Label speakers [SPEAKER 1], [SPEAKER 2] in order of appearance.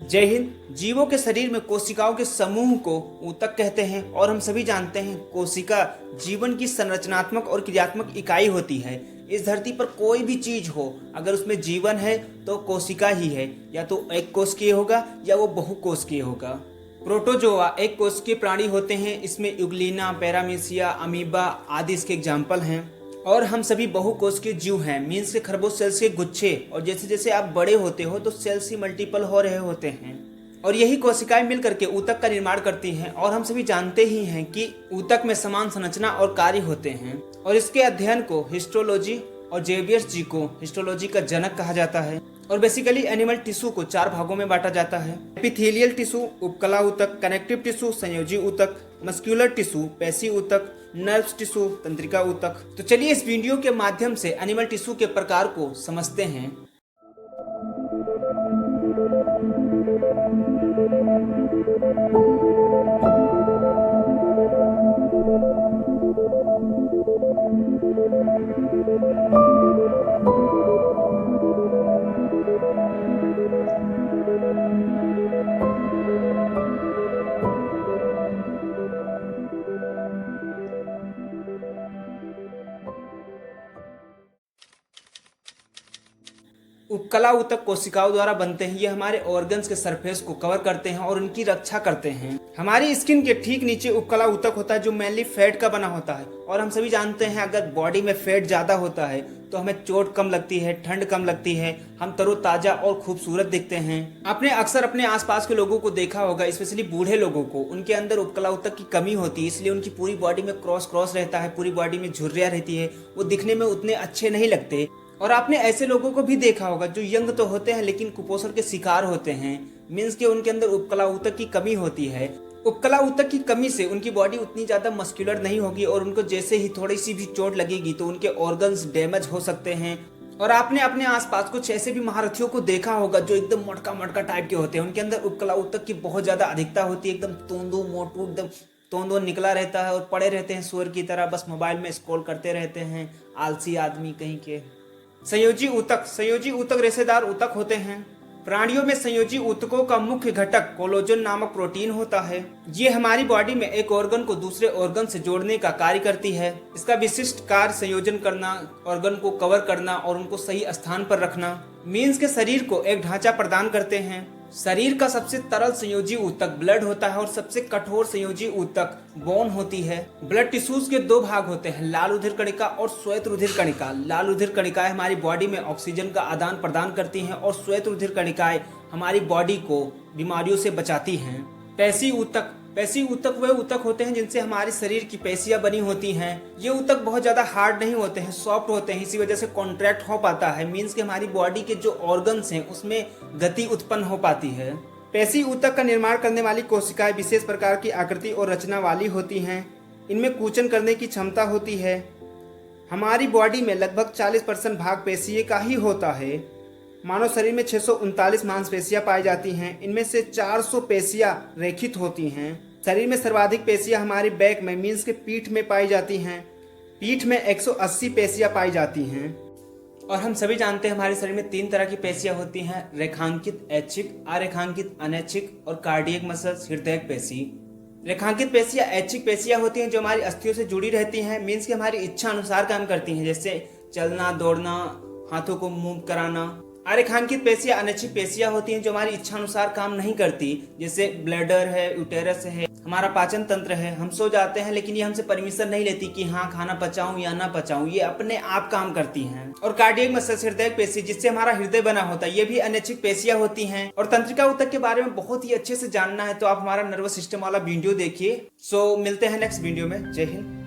[SPEAKER 1] जय हिंद। जीवों के शरीर में कोशिकाओं के समूह को ऊतक कहते हैं और हम सभी जानते हैं कोशिका जीवन की संरचनात्मक और क्रियात्मक इकाई होती है। इस धरती पर कोई भी चीज हो, अगर उसमें जीवन है तो कोशिका ही है। या तो एक कोशिकीय होगा या वो बहुकोशिकीय होगा। प्रोटोजोआ एक कोशिकीय प्राणी होते हैं। इसमें यूग्लिना, पैरामीशिया, अमीबा आदि इसके एग्जाम्पल हैं। और हम सभी बहुकोशिकीय जीव हैं, मीन्स के खरबों सेल्स के गुच्छे। और जैसे जैसे आप बड़े होते हो तो सेल्स ही मल्टीपल हो रहे होते हैं और यही कोशिकाएं मिलकर के ऊतक का निर्माण करती हैं। और हम सभी जानते ही हैं कि ऊतक में समान संरचना और कार्य होते हैं और इसके अध्ययन को हिस्टोलॉजी और जेवियर्स जी को हिस्टोलॉजी का जनक कहा जाता है। और बेसिकली एनिमल टिश्यू को 4 भागों में बांटा जाता है। एपिथेलियल टिश्यू, उपकला ऊतक, कनेक्टिव टिश्यू, संयोजी ऊतक, मस्क्यूलर टिश्यू, पेशी ऊतक, नर्व्स टिश्यू, तंत्रिका ऊतक। तो चलिए इस वीडियो के माध्यम से एनिमल टिश्यू के प्रकार को समझते हैं। उपकला ऊतक कोशिकाओं द्वारा बनते हैं। ये हमारे ऑर्गन्स के सरफेस को कवर करते हैं और उनकी रक्षा करते हैं। हमारी स्किन के ठीक नीचे उपकला ऊतक होता है जो मेनली फैट का बना होता है। और हम सभी जानते हैं अगर बॉडी में फैट ज्यादा होता है तो हमें चोट कम लगती है, ठंड कम लगती है, हम तरोताजा और खूबसूरत दिखते हैं। आपने अक्सर अपने आसपास के लोगों को देखा होगा, स्पेशली बूढ़े लोगों को, उनके अंदर उपकला ऊतक की कमी होती है, इसलिए उनकी पूरी बॉडी में क्रॉस रहता है, पूरी बॉडी में झुर्रियां रहती है, वो दिखने में उतने अच्छे नहीं लगते। और आपने ऐसे लोगों को भी देखा होगा जो यंग तो होते हैं लेकिन कुपोषण के शिकार होते हैं, मीन्स कि उनके अंदर उपकला ऊतक की कमी होती है। उपकला ऊतक की कमी से उनकी बॉडी उतनी ज्यादा मस्कुलर नहीं होगी और उनको जैसे ही थोड़ी सी भी चोट लगेगी तो उनके ऑर्गन्स डैमेज हो सकते हैं। और आपने अपने आसपास कुछ ऐसे भी महारथियों को देखा होगा जो एकदम मोटका टाइप के होते हैं, उनके अंदर उपकला ऊतक की बहुत ज्यादा अधिकता होती है, एकदम तोंदू मोटू, एकदम तोंदो निकला रहता है और पड़े रहते हैं सुअर की तरह, बस मोबाइल में स्क्रॉल करते रहते हैं, आलसी आदमी कहीं के। संयोजी ऊतक रेशेदार ऊतक होते हैं। प्राणियों में संयोजी ऊतकों का मुख्य घटक कोलेजन नामक प्रोटीन होता है। ये हमारी बॉडी में एक ऑर्गन को दूसरे ऑर्गन से जोड़ने का कार्य करती है। इसका विशिष्ट कार्य संयोजन करना, ऑर्गन को कवर करना और उनको सही स्थान पर रखना, मीन्स के शरीर को एक ढांचा प्रदान करते हैं। शरीर का सबसे तरल संयोजी ऊतक ब्लड होता है और सबसे कठोर संयोजी ऊतक बोन होती है। ब्लड टिश्यूज के 2 भाग होते हैं, लाल रुधिर कणिका और श्वेत रुधिर कणिका। लाल रुधिर कणिकाएं हमारी बॉडी में ऑक्सीजन का आदान प्रदान करती हैं और श्वेत रुधिर कणिकाएं हमारी बॉडी को बीमारियों से बचाती हैं। पेशी ऊतक वे ऊतक होते हैं जिनसे हमारे शरीर की पेशियां बनी होती हैं। ये ऊतक बहुत ज्यादा हार्ड नहीं होते हैं, सॉफ्ट होते हैं, इसी वजह से कॉन्ट्रैक्ट हो पाता है, मीन्स कि हमारी बॉडी के जो ऑर्गन्स हैं उसमें गति उत्पन्न हो पाती है। पेशी ऊतक का निर्माण करने वाली कोशिकाएं विशेष प्रकार की आकृति और रचना वाली होती हैं। इनमें कूचन करने की क्षमता होती है। हमारी बॉडी में लगभग 40% भाग पेशीय का ही होता है। मानव शरीर में 639 मांसपेशियां पाई जाती हैं। इनमें से 400 पेशियां रेखित होती हैं। शरीर में सर्वाधिक पेशियां हमारी बैक में, मीन्स के पीठ में पाई जाती हैं। पीठ में 180 पेशियां पाई जाती हैं। और हम सभी जानते हैं हमारे शरीर में 3 तरह की पेशियां होती हैं, रेखांकित, ऐच्छिक, अरेखांकित, अनैच्छिक और कार्डियक मसल्स, हृदय पेशी। रेखांकित पेशियां ऐच्छिक पेशियां होती हैं जो हमारी अस्थियों से जुड़ी रहती हैं, मीन्स कि हमारी इच्छा अनुसार काम करती हैं, जैसे चलना, दौड़ना, हाथों को मूव कराना। अरेखांकित पेशियां अनैच्छिक पेशियां होती हैं जो हमारी इच्छा अनुसार काम नहीं करती, जैसे ब्लैडर है, यूटेरस है, हमारा पाचन तंत्र है। हम सो जाते हैं लेकिन ये हमसे परमिशन नहीं लेती कि हाँ खाना पचाऊं या ना पचाऊं, ये अपने आप काम करती हैं। और कार्डियक मसल्स, हृदय पेशी, जिससे हमारा हृदय बना होता है, ये भी अनैच्छिक पेशियां होती हैं। और तंत्रिका ऊतक के बारे में बहुत ही अच्छे से जानना है तो आप हमारा नर्वस सिस्टम वाला वीडियो देखिए। सो मिलते हैं नेक्स्ट वीडियो में। जय हिंद।